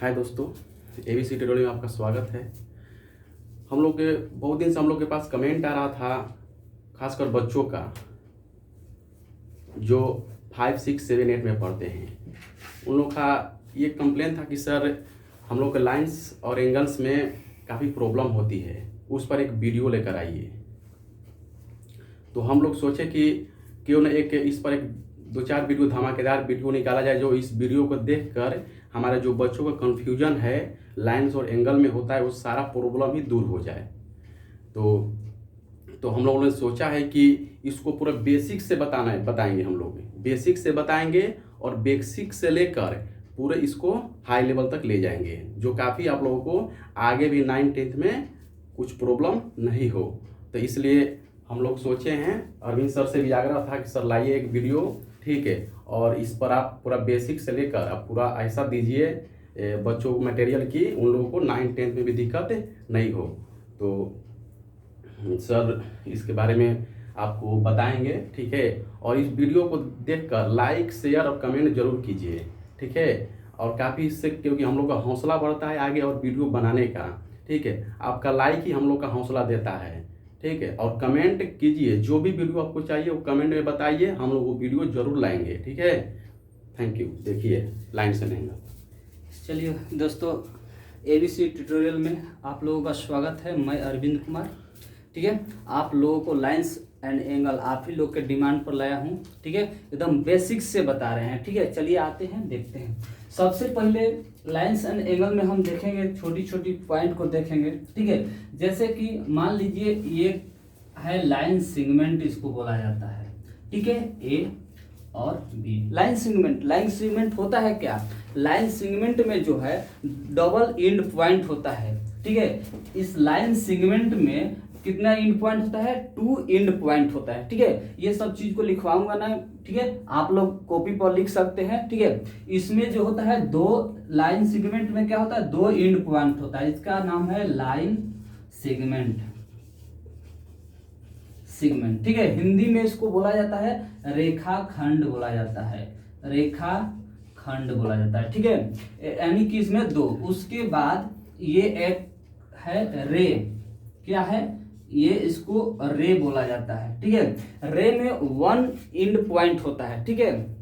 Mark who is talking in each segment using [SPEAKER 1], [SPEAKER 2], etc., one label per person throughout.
[SPEAKER 1] हाय दोस्तों, ABC tutorial में आपका स्वागत है। हम लोग के बहुत दिन से हम लोग के पास कमेंट आ रहा था, खासकर बच्चों का जो 5, 6, 7, 8 में पढ़ते हैं। उन लोग का ये कंप्लेन था कि सर हम लोग के लाइंस और एंगल्स में काफ़ी प्रॉब्लम होती है, उस पर एक वीडियो लेकर आइए। तो हम लोग सोचे कि क्यों न इस पर एक 2-4 वीडियो, धमाकेदार वीडियो निकाला जाए, जो इस वीडियो को देखकर हमारे जो बच्चों का कन्फ्यूजन है लाइंस और एंगल में होता है, वो सारा प्रॉब्लम ही दूर हो जाए। तो हम लोगों ने सोचा है कि इसको पूरा बेसिक से बताएंगे। हम लोग बेसिक से बताएंगे और बेसिक से लेकर पूरे इसको हाई लेवल तक ले जाएंगे, जो काफ़ी आप लोगों को आगे भी 9th 10th में कुछ प्रॉब्लम नहीं हो। तो इसलिए हम लोग सोचे हैं, अरविंद सर से भी आग्रह था कि सर लाइए एक वीडियो, ठीक है, और इस पर आप पूरा बेसिक से लेकर आप पूरा ऐसा दीजिए बच्चों को मटेरियल की उन लोगों को 9th 10th में भी दिक्कत नहीं हो। तो सर इसके बारे में आपको बताएंगे, ठीक है। और इस वीडियो को देखकर लाइक, शेयर और कमेंट जरूर कीजिए, ठीक है। और काफ़ी इससे, क्योंकि हम लोग का हौसला बढ़ता है आगे और वीडियो बनाने का, ठीक है। आपका लाइक ही हम लोग का हौसला देता है, ठीक है। और कमेंट कीजिए, जो भी वीडियो आपको चाहिए वो कमेंट में बताइए, हम लोग वो वीडियो जरूर लाएंगे, ठीक है। Thank you. देखिए लाइन से नहीं।
[SPEAKER 2] चलिए दोस्तों, एबीसी ट्यूटोरियल में आप लोगों का स्वागत है। मैं अरविंद कुमार, ठीक है। आप लोगों को लाइंस एंड एंगल आप ही लोग के डिमांड पर लाया हूँ, ठीक है। एकदम बेसिक से बता रहे हैं, ठीक है। चलिए आते हैं, देखते हैं। सबसे पहले लाइंस एंड एंगल में हम देखेंगे, छोटी छोटी पॉइंट को देखेंगे, ठीक है। जैसे कि मान लीजिए ये है लाइन सेगमेंट, इसको बोला जाता है, ठीक है। ए और बी लाइन सेगमेंट होता है क्या? लाइन सेगमेंट में जो है डबल एंड पॉइंट होता है, ठीक है। इस लाइन सेगमेंट में कितना एंड पॉइंट होता है? 2 एंड पॉइंट होता है, ठीक है। ये सब चीज को लिखवाऊंगा ना, ठीक है, आप लोग कॉपी पर लिख सकते हैं, ठीक है। इसमें जो होता है 2 लाइन सेगमेंट में क्या होता है? 2 एंड पॉइंट होता है, इसका नाम है लाइन सेगमेंट, ठीक है। हिंदी में इसको बोला जाता है रेखा खंड बोला जाता है, रेखा खंड बोला जाता है, ठीक है। यानी कि इसमें 2, उसके बाद ये एक है रे, क्या है ये? इसको रे बोला जाता है, ठीक है। रे में 1 एंड पॉइंट होता है, ठीक है।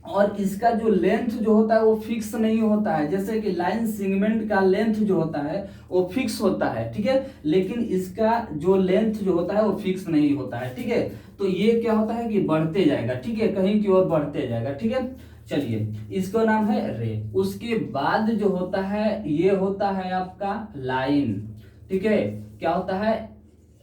[SPEAKER 2] और इसका जो लेंथ जो होता है वो फिक्स नहीं होता है। जैसे कि लाइन सेगमेंट का लेंथ जो होता है वो फिक्स होता है, ठीक है, लेकिन इसका जो लेंथ जो होता है वो फिक्स नहीं होता है, ठीक है। तो ये क्या होता है कि बढ़ते जाएगा, ठीक है, कहीं की ओर बढ़ते जाएगा, ठीक है। चलिए, इसका नाम है रे। उसके बाद जो होता है ये होता है आपका लाइन, ठीक है। क्या होता है?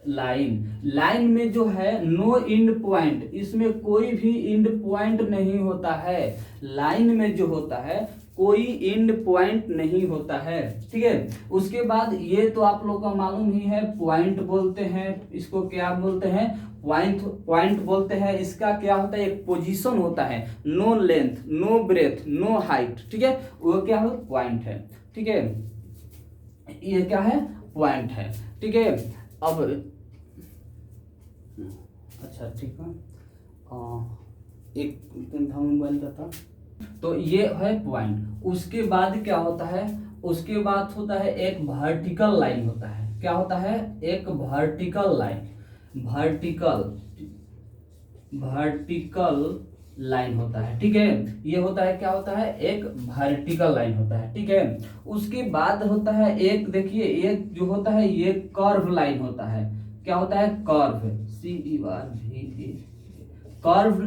[SPEAKER 2] लाइन में जो है नो एंड पॉइंट, इसमें कोई भी एंड पॉइंट नहीं होता है। लाइन में जो होता है कोई एंड पॉइंट नहीं होता है, ठीक है। उसके बाद ये तो आप लोगों का मालूम ही है, पॉइंट बोलते हैं इसको। क्या बोलते हैं? पॉइंट बोलते हैं। इसका क्या होता है? एक पोजीशन होता है, no length, no breadth, no height, ठीक है, वो क्या है? पॉइंट है, ठीक है। ये क्या है? पॉइंट है, ठीक है। अब अच्छा, ठीक है, एक मोबाइल का था। तो ये है पॉइंट। उसके बाद क्या होता है? उसके बाद होता है एक वर्टिकल लाइन होता है। क्या होता है? एक वर्टिकल लाइन, वर्टिकल लाइन होता है, ठीक है। ये होता है, क्या होता है? एक वर्टिकल लाइन होता है, ठीक है। उसके बाद होता है एक, देखिए, एक जो होता है ये कर्व लाइन होता है। क्या होता है? कर्व, CERV, कर्व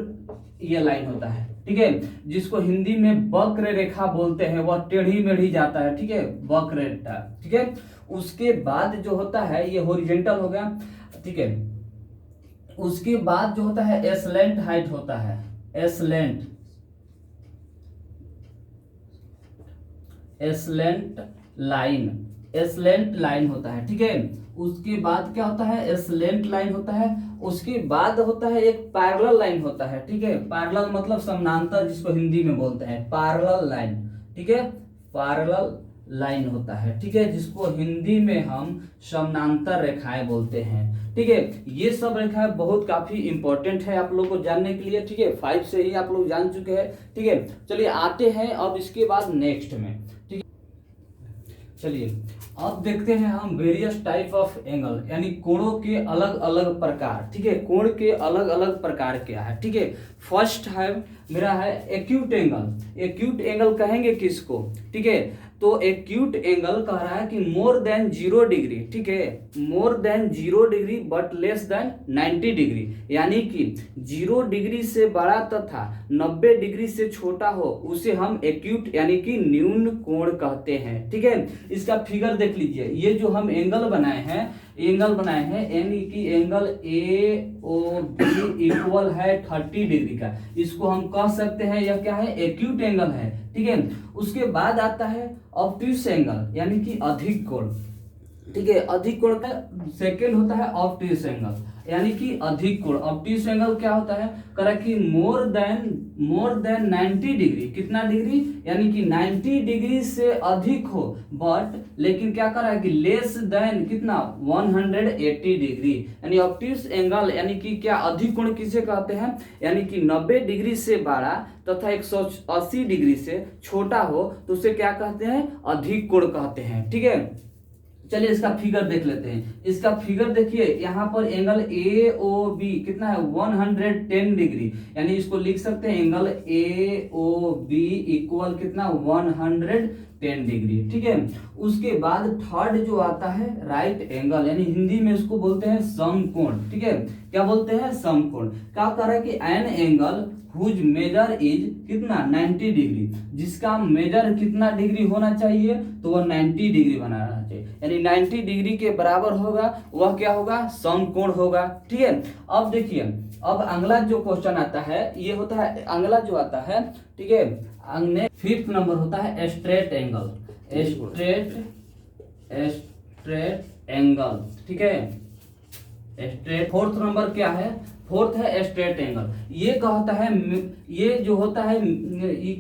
[SPEAKER 2] ये लाइन होता है, ठीक है, जिसको हिंदी में वक्र रेखा बोलते हैं। वह टेढ़ी मेढ़ी जाता है, ठीक है, वक्र रेखा, ठीक है। उसके बाद जो होता है ये हॉरिजॉन्टल हो गया, ठीक है। उसके बाद जो होता है एस्लेंट हाइट होता है, एस्लेंट लाइन होता है, ठीक है। उसके बाद क्या होता है? एस्लेंट लाइन होता है। उसके बाद होता है एक पैरेलल लाइन होता है, ठीक है। पैरेलल मतलब समानांतर, जिसको हिंदी में बोलते हैं पैरेलल लाइन, ठीक है। पैरेलल लाइन होता है, ठीक है, जिसको हिंदी में हम समानांतर रेखाएं बोलते हैं, ठीक है। ये सब रेखाएं बहुत काफी इंपॉर्टेंट है आप लोग को जानने के लिए, ठीक है। 5 से ही आप लोग जान चुके हैं, ठीक है। चलिए आते हैं अब इसके बाद नेक्स्ट में, ठीक है। चलिए अब देखते हैं हम वेरियस टाइप ऑफ एंगल, यानी कोणों के अलग अलग प्रकार। ठीक है, कोण के अलग अलग प्रकार क्या है। ठीक है, फर्स्ट है मेरा है एक्यूट एंगल। एक्यूट एंगल कहेंगे किसको? ठीक है, तो एक्यूट एंगल कह रहा है कि मोर देन 0 डिग्री। ठीक है, more than 0 degree but less than 90 degree, यानी कि 0 डिग्री से बड़ा तथा 90 डिग्री से छोटा हो उसे हम एक्यूट यानी कि न्यून कोण कहते हैं। ठीक है, इसका फिगर देख लीजिए। ये जो हम एंगल बनाए हैं यानी कि angle A O B equal है 30 डिग्री का, इसको हम कह सकते हैं यह क्या है? एक्यूट एंगल है। ठीक है, उसके बाद आता है ऑब्ट्यूस एंगल यानी कि अधिक कोण। ठीक है, अधिक कोण का सेकंड होता है ऑब्ट्यूस एंगल यानी कि अधिक कोण। ऑब्ट्यूस एंगल क्या होता है? करा कि मोर देन 90 डिग्री। कितना डिग्री? यानी कि 90 डिग्री से अधिक हो, बट लेकिन क्या करा है कि लेस देन कितना? 180 डिग्री। यानी ऑब्ट्यूस एंगल यानी कि क्या अधिक कोण किसे कहते हैं? यानी कि 90 डिग्री से बड़ा तथा 180 डिग्री से छोटा हो तो उसे क्या कहते हैं? अधिक कोण कहते हैं। ठीक है, चलिए इसका फिगर देख लेते हैं। इसका फिगर देखिए, यहाँ पर एंगल ए ओ बी कितना है? 110 डिग्री, यानी इसको लिख सकते हैं angle A O B equal कितना? 110 डिग्री। ठीक है, उसके बाद थर्ड जो आता है राइट एंगल, यानी हिंदी में इसको बोलते हैं समकोण। ठीक है, क्या बोलते हैं? समकोण। क्या कर रहा है कि an angle whose measure is कितना? 90 डिग्री, जिसका मेजर कितना डिग्री होना चाहिए? तो वह 90 डिग्री बनाना चाहिए, यानी 90 डिग्री के बराबर होगा, वह क्या होगा? समकोण होगा। ठीक है, अब देखिए, अब अगला जो क्वेश्चन आता है ये होता है, अगला जो आता है, ठीक है, अगले 5th नंबर होता है स्ट्रेट एंगल। Straight angle. ठीक है, स्ट्रेट। 4th नंबर क्या है? 4th है स्ट्रेट एंगल। ये कहता है, ये जो होता है,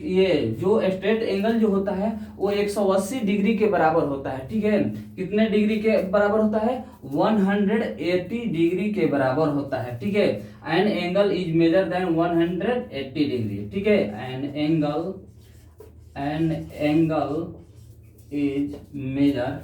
[SPEAKER 2] ये जो स्ट्रेट एंगल जो होता है वो 180 डिग्री के बराबर होता है। ठीक है, कितने डिग्री के बराबर होता है? 180 डिग्री के बराबर होता है। ठीक है, an angle is measure than 180 degree. ठीक है, an angle is measure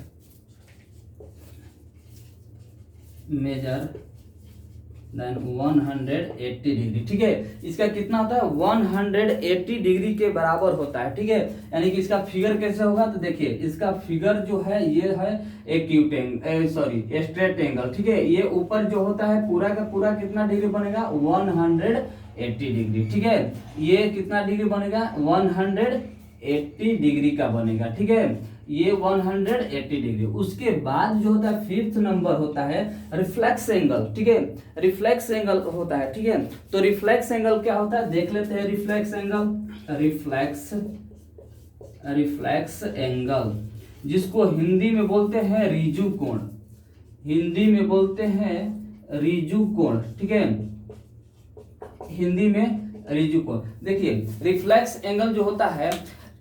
[SPEAKER 2] than 180 degree. ठीक है, इसका कितना होता है? 180 डिग्री के बराबर होता है। ठीक है, यानी कि इसका फिगर कैसे होगा? तो देखिए, इसका फिगर जो है ये है acute angle, sorry straight angle. ठीक है, ये ऊपर जो होता है पूरा का पूरा कितना डिग्री बनेगा? 180 डिग्री। ठीक है, ये कितना डिग्री बनेगा? 180 डिग्री का बनेगा। ठीक है, ये 180 डिग्री। उसके बाद जो होता है 5th नंबर होता है रिफ्लेक्स एंगल। ठीक है, रिफ्लेक्स एंगल होता है। ठीक है, तो रिफ्लेक्स एंगल क्या होता है? देख लेते हैं रिफ्लेक्स एंगल। रिफ्लेक्स एंगल जिसको हिंदी में बोलते हैं रिजु कोण। हिंदी में बोलते हैं रिजु कोण। ठीक है, हिंदी में रिजु कोण। देखिए, रिफ्लेक्स एंगल जो होता है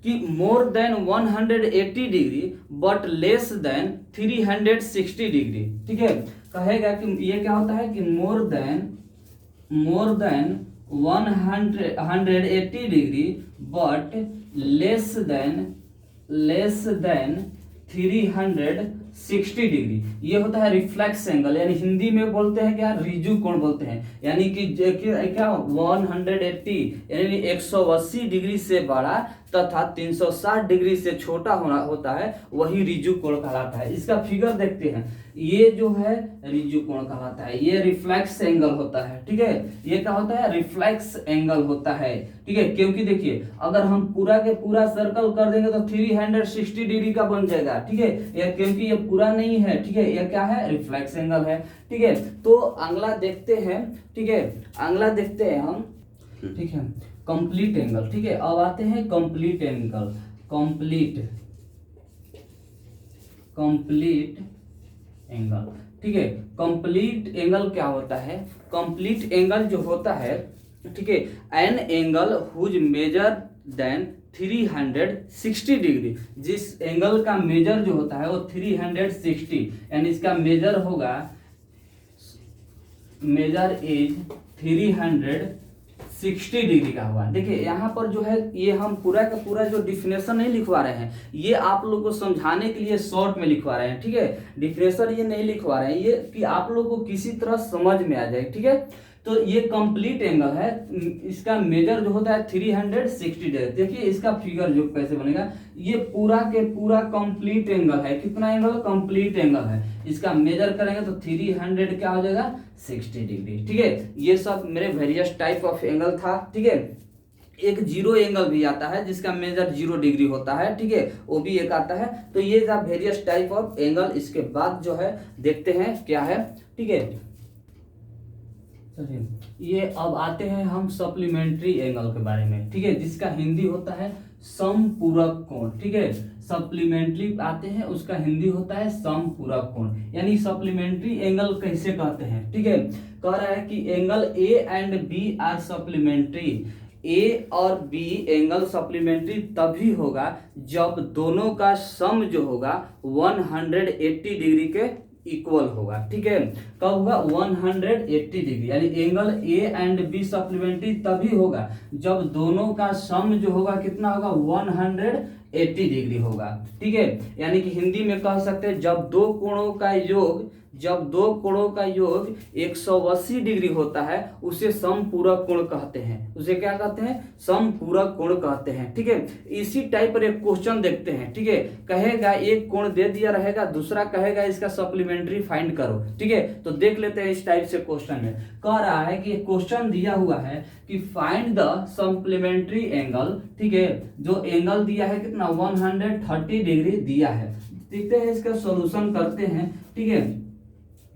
[SPEAKER 2] कि more than 180 degree but less than 360 degree. ठीक है, कहेगा कि ये क्या होता है कि more than 180 degree but less than 360 degree. ये होता है रिफ्लेक्स एंगल, यानी हिंदी में बोलते हैं क्या? रिजु कोण बोलते हैं। यानी कि क्या 180 यानी 180 डिग्री से बड़ा तथा 360 डिग्री से छोटा होता है, वही रिजु कोण कहलाता है। इसका फिगर देखते हैं, ये जो है रिजु कोण कहलाता है, ये रिफ्लेक्स एंगल होता है। ठीक है, ये क्या होता है? रिफ्लेक्स एंगल होता है। ठीक है, क्योंकि देखिए अगर हम पूरा के पूरा सर्कल कर देंगे तो 360 डिग्री का बन जाएगा। ठीक है, ये क्योंकि ये पूरा नहीं है। ठीक है, ये क्या है? रिफ्लेक्स एंगल है। ठीक है, तो अगला देखते हैं। ठीक है, अगला देखते हैं हम। ठीक है, कंप्लीट एंगल। ठीक है, अब आते हैं कंप्लीट एंगल। Complete angle. ठीक है, कंप्लीट एंगल क्या होता है? कंप्लीट एंगल जो होता है, ठीक है, an angle whose measure than 360 degree. जिस एंगल का मेजर जो होता है वो 360, यानी इसका मेजर होगा, मेजर इज 60 डिग्री का हुआ। देखिए यहाँ पर जो है ये हम पूरा का पूरा जो डिफिनेशन नहीं लिखवा रहे हैं, ये आप लोग को समझाने के लिए शॉर्ट में लिखवा रहे हैं, ठीक है। डिफिनेशन ये नहीं लिखवा रहे हैं, ये कि आप लोग को किसी तरह समझ में आ जाए, ठीक है। तो ये कंप्लीट एंगल है, इसका मेजर जो होता है 360 डिग्री। देखिए इसका फिगर जो कैसे बनेगा, ये पूरा के पूरा कंप्लीट एंगल है। कितना एंगल? कंप्लीट एंगल है। इसका मेजर करेंगे तो 300 क्या हो जाएगा? 60 डिग्री, ठीक है। ये सब मेरे वेरियस टाइप ऑफ एंगल था, ठीक है। एक जीरो एंगल भी आता है जिसका मेजर 0 डिग्री होता है, ठीक है, वो भी एक आता है। तो ये था वेरियस टाइप ऑफ एंगल। इसके बाद जो है देखते हैं क्या है, ठीक है। चलिए ये अब आते हैं हम सप्लीमेंट्री एंगल के बारे में, ठीक है, जिसका हिंदी होता है समपूरक कोण, ठीक है। सप्लीमेंट्री आते हैं, उसका हिंदी होता है समपूरक कोण। यानी सप्लीमेंट्री एंगल कैसे कहते हैं, ठीक है। कह रहा है कि angle A and B are supplementary. A और बी एंगल सप्लीमेंट्री तभी होगा जब दोनों का सम जो होगा 180 डिग्री के इक्वल होगा, ठीक है। कब होगा? 180 डिग्री। यानी angle A and B supplementary तभी होगा जब दोनों का सम जो होगा कितना होगा? 180 डिग्री होगा, ठीक है। यानी कि हिंदी में कह सकते हैं जब दो कोणों का योग 180 डिग्री होता है उसे समपूरक कोण कहते हैं। उसे क्या कहते हैं? समपूरक कोण कहते हैं, ठीक है। इसी टाइप पर एक क्वेश्चन देखते हैं, ठीक है। कहेगा एक कोण दे दिया रहेगा, दूसरा कहेगा इसका सप्लीमेंट्री फाइंड करो, ठीक है। तो देख लेते हैं इस टाइप से क्वेश्चन में कह रहा है कि क्वेश्चन दिया हुआ है कि फाइंड द सप्लीमेंट्री एंगल, ठीक है। जो एंगल दिया है कितना? 130 डिग्री दिया है। देखते हैं इसका सॉल्यूशन करते हैं, ठीक है।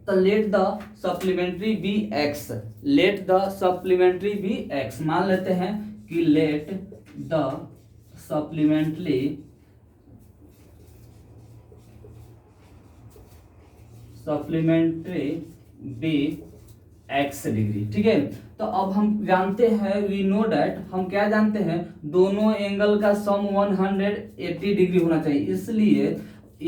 [SPEAKER 2] तो let the supplementary be x, let the supplementary be x. मान लेते हैं कि let the supplementary be x degree, ठीक है। तो अब हम जानते हैं, वी नो डैट, हम क्या जानते हैं? दोनों एंगल का सम 180 डिग्री होना चाहिए, इसलिए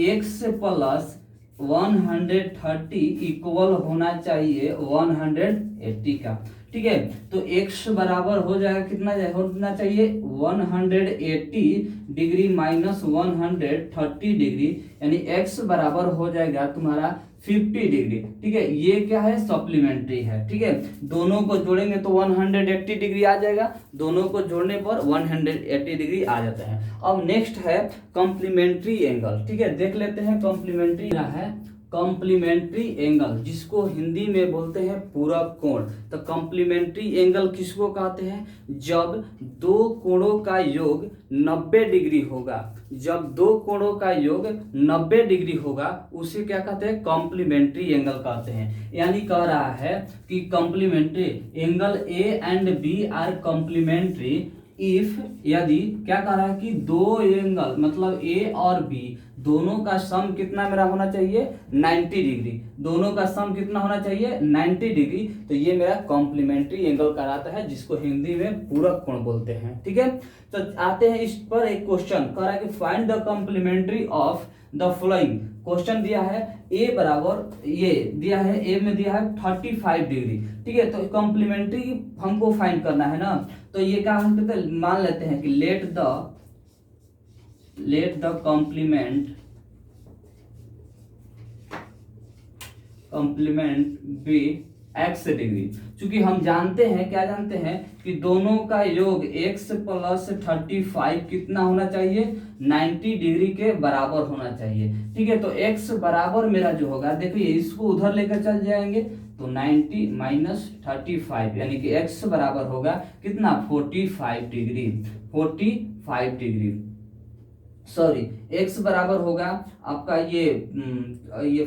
[SPEAKER 2] x प्लस 130 इक्वल होना चाहिए 180 का, ठीक है। तो x बराबर हो जाएगा कितना होना चाहिए? 180 डिग्री माइनस 130 डिग्री, यानी x बराबर हो जाएगा तुम्हारा 50 डिग्री, ठीक है। ये क्या है? सप्लीमेंट्री है, ठीक है। दोनों को जोड़ेंगे तो 180 डिग्री आ जाएगा, दोनों को जोड़ने पर 180 डिग्री आ जाता है। अब नेक्स्ट है कॉम्प्लीमेंट्री एंगल, ठीक है। देख लेते हैं कॉम्प्लीमेंट्री है कॉम्प्लीमेंट्री एंगल, जिसको हिंदी में बोलते हैं पूरक कोण। तो कॉम्प्लीमेंट्री एंगल किसको कहते हैं? जब दो कोणों का योग 90 डिग्री होगा, जब दो कोणों का योग 90 डिग्री होगा उसे क्या कहते हैं? कॉम्प्लीमेंट्री एंगल कहते हैं। यानी कह रहा है कि complementary angle A and B are complementary if, यदि क्या कह रहा है कि दो एंगल मतलब ए और बी दोनों का सम कितना मेरा होना चाहिए? 90 डिग्री। दोनों का सम कितना होना चाहिए? 90 डिग्री। तो ये मेरा कॉम्प्लीमेंट्री एंगल कहलाता है, जिसको हिंदी में पूरक कोण बोलते हैं, ठीक है। तो आते हैं इस पर एक क्वेश्चन कह रहा है कि find the complementary of the following. Question दिया है ए बराबर, ये दिया है ए में दिया है 35 डिग्री, ठीक है। तो कॉम्प्लीमेंट्री हमको फाइंड करना है ना, तो ये क्या हम कहते हैं? मान लेते हैं कि let the complement be x degree. चूंकि हम जानते हैं, क्या जानते हैं कि दोनों का योग x प्लस 35 कितना होना चाहिए? 90 डिग्री के बराबर होना चाहिए, ठीक है। तो x बराबर मेरा जो होगा, देखिए इसको उधर लेकर चल जाएंगे तो 90 माइनस 35, यानी कि x बराबर होगा कितना? 45 डिग्री, 45 डिग्री। सॉरी, x बराबर होगा आपका ये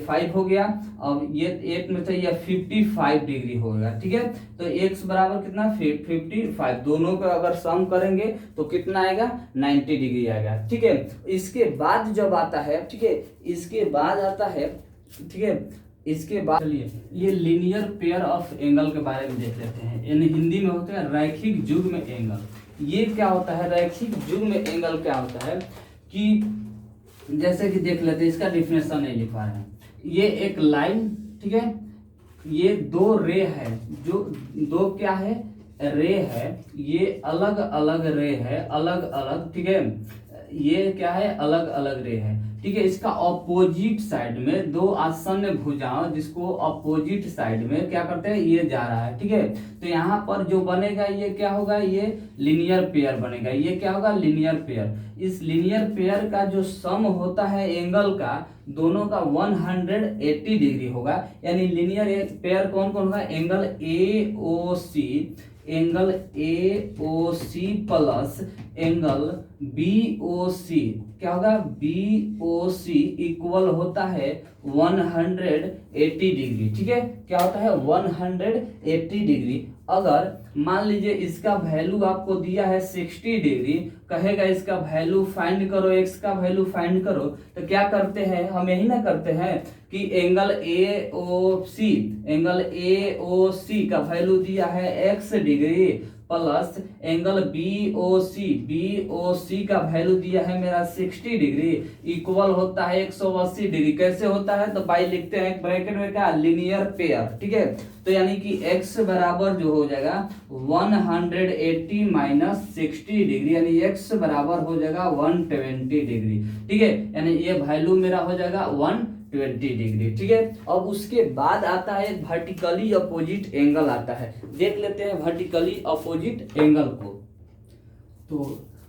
[SPEAKER 2] 5 हो गया, अब ये एक में से ये 55 डिग्री होगा, ठीक है। तो x बराबर कितना? 55। दोनों का अगर सम करेंगे तो कितना आएगा? 90 डिग्री आएगा, ठीक है। इसके बाद जब आता है, ठीक है, इसके बाद आता है, ठीक है, इसके बाद चलिए ये लीनियर पेयर ऑफ एंगल के बारे में देख लेते हैं। यानी हिंदी में होता है रैखिक युग्म एंगल। ये क्या होता है? रैखिक युग्म एंगल क्या होता है कि जैसे कि देख लेते हैं, इसका डिफिनेशन नहीं लिखवा रहे हैं। ये एक लाइन, ठीक है, ये दो रे है, जो दो क्या है? रे है, ये अलग अलग रे है, अलग अलग, ठीक है, ये क्या है, अलग अलग रे है, ठीक है। इसका ऑपोजिट साइड में दो आसन्न भुजाओं, जिसको ऑपोजिट साइड में क्या करते हैं, ये जा रहा है, ठीक है। तो यहाँ पर जो बनेगा ये क्या होगा, ये लीनियर पेयर बनेगा, ये क्या होगा, लीनियर पेयर। इस लीनियर पेयर का जो सम होता है एंगल का, दोनों का 180 डिग्री होगा। यानी लीनियर पेयर कौन कौन होगा, angle AOC, angle AOC plus angle BOC, क्या होगा, BOC इक्वल होता है 180 डिग्री, ठीक है। क्या होता है, 180 डिग्री। अगर मान लीजिए इसका वैल्यू आपको दिया है 60 डिग्री, कहेगा इसका वैल्यू फाइंड करो, एक्स का वैल्यू फाइंड करो, तो क्या करते हैं हम, यही ना करते हैं कि एंगल AOC का वैल्यू दिया है x degree plus angle BOC का वैल्यू दिया है मेरा 60 डिग्री, इक्वल होता है 180 डिग्री। कैसे होता है, तो बाई लिखते हैं ब्रैकेट में क्या, लीनियर पेयर, ठीक है। तो यानी कि x बराबर जो हो जाएगा 180 माइनस 60 डिग्री, यानी x बराबर हो जाएगा 120 डिग्री, ठीक है। यानी ये वैल्यू मेरा हो जाएगा 120 डिग्री, ठीक है। अब उसके बाद आता है वर्टिकली अपोजिट एंगल आता है। देख लेते हैं वर्टिकली अपोजिट एंगल को। तो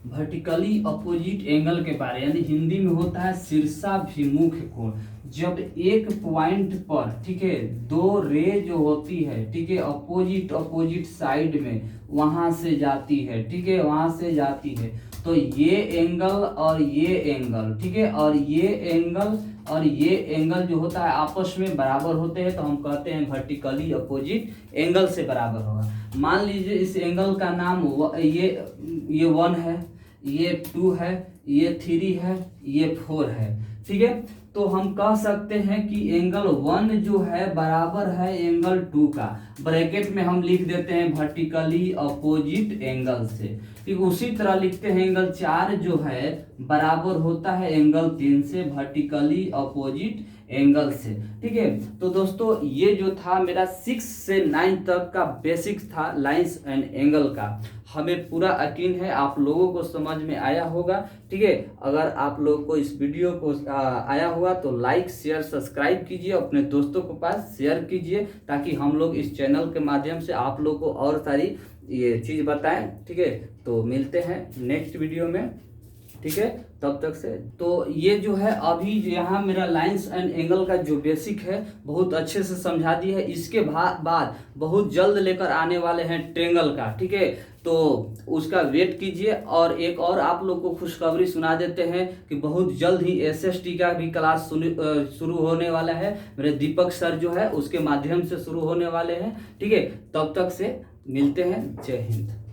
[SPEAKER 2] वर्टिकली अपोजिट एंगल के बारे, यानी हिंदी में होता है शीर्षाभिमुख कोण। जब एक पॉइंट पर, ठीक है, दो रे जो होती है, ठीक है, अपोजिट साइड में वहां से जाती है, ठीक है, वहां से जाती है, तो ये एंगल और ये एंगल, ठीक है, और ये एंगल और ये एंगल जो होता है आपस में बराबर होते हैं, तो हम कहते हैं वर्टिकली अपोजिट एंगल से बराबर होगा। मान लीजिए इस एंगल का नाम ये 1 है, ये 2 है, ये 3 है, ये 4 है, ठीक है। तो हम कह सकते हैं कि एंगल 1 जो है बराबर है एंगल 2 का, ब्रैकेट में हम लिख देते हैं वर्टिकली अपोजिट एंगल से, ठीक। उसी तरह लिखते हैं एंगल 4 जो है बराबर होता है एंगल 3 से, वर्टिकली अपोजिट एंगल से, ठीक है। तो दोस्तों ये जो था मेरा 6 से 9 तक का बेसिक्स था लाइंस एंड एंगल का। हमें पूरा यकीन है आप लोगों को समझ में आया होगा, ठीक है। अगर आप लोगों को इस वीडियो को आया हुआ तो लाइक शेयर सब्सक्राइब कीजिए, अपने दोस्तों के पास शेयर कीजिए, ताकि हम लोग इस चैनल के माध्यम से आप लोग को और सारी ये चीज़ बताएं, ठीक है। तो मिलते हैं नेक्स्ट वीडियो में, ठीक है, तब तक से। तो ये जो है अभी यहाँ मेरा लाइंस एंड एंगल का जो बेसिक है बहुत अच्छे से समझा दी है। इसके बाद बहुत जल्द लेकर आने वाले हैं ट्रेंगल का, ठीक है। तो उसका वेट कीजिए। और एक और आप लोग को खुशखबरी सुना देते हैं कि बहुत जल्द ही SST का भी क्लास शुरू होने वाला है। मेरे दीपक सर जो है उसके माध्यम से शुरू होने वाले हैं, ठीक है। तब तक से मिलते हैं, जय हिंद।